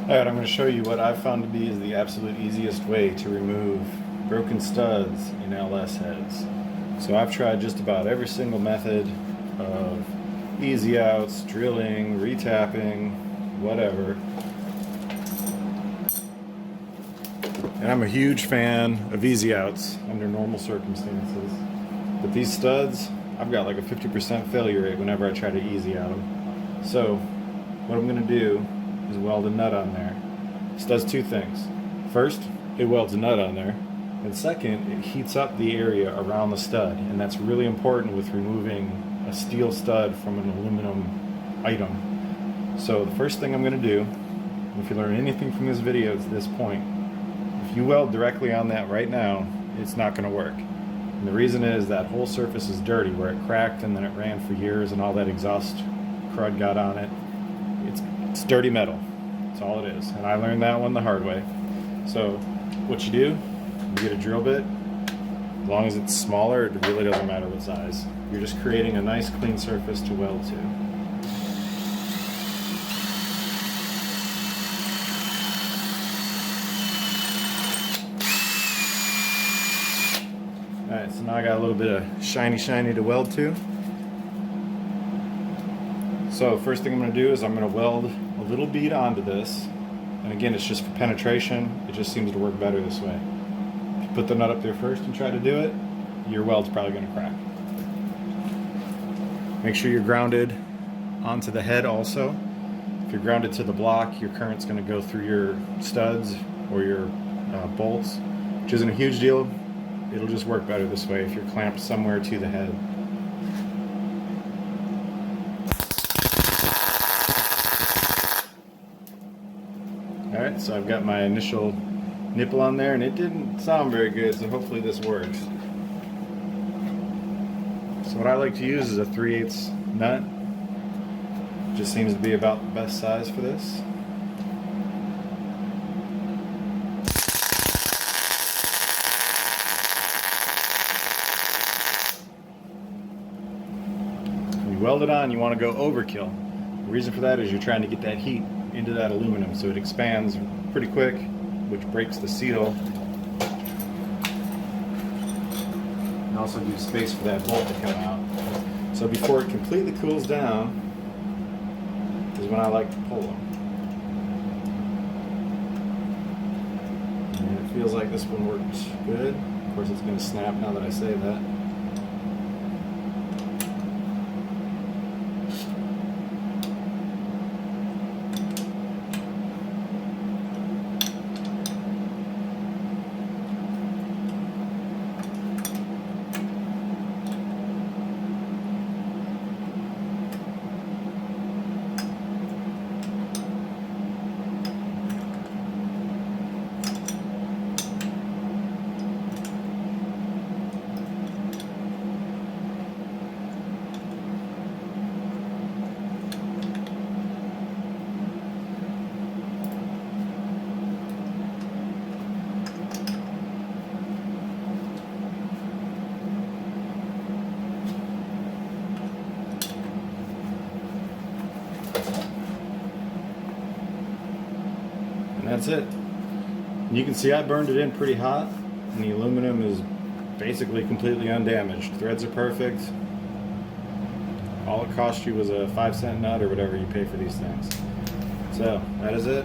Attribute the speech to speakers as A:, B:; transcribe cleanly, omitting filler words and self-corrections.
A: Alright, I'm going to show you what I've found to be is the absolute easiest way to remove broken studs in LS heads. So I've tried just about every single method of easy outs, drilling, retapping, whatever. And I'm a huge fan of easy outs under normal circumstances. But these studs, I've got like a 50% failure rate whenever I try to easy out them. So what I'm going to do is weld a nut on there. This does two things. First, it welds a nut on there. And second, it heats up the area around the stud. And that's really important with removing a steel stud from an aluminum item. So the first thing I'm going to do, if you learn anything from this video to this point, if you weld directly on that right now, it's not going to work. And the reason is that whole surface is dirty where it cracked and then it ran for years and all that exhaust crud got on it. It's dirty metal. That's all it is. And I learned that one the hard way. So what you do, you get a drill bit. As long as it's smaller, it really doesn't matter what size. You're just creating a nice clean surface to weld to. Alright, so now I got a little bit of shiny to weld to. So first thing I'm going to do is I'm going to weld a little bead onto this. And again, it's just for penetration. It just seems to work better this way. If you put the nut up there first and try to do it, your weld's probably going to crack. Make sure you're grounded onto the head also. If you're grounded to the block, your current's going to go through your studs or your bolts, which isn't a huge deal. It'll just work better this way if you're clamped somewhere to the head. Alright, so I've got my initial nipple on there and it didn't sound very good, so hopefully this works. So what I like to use is a 3/8 nut. Just seems to be about the best size for this. When you weld it on, you want to go overkill. The reason for that is you're trying to get that heat into that aluminum so it expands pretty quick, which breaks the seal and also gives space for that bolt to come out. So before it completely cools down is when I like to pull them. And it feels like this one works good. Of course it's going to snap now that I say that. And that's it. And you can see I burned it in pretty hot, and the aluminum is basically completely undamaged. Threads are perfect. All it cost you was a 5-cent nut or whatever you pay for these things. So that is it.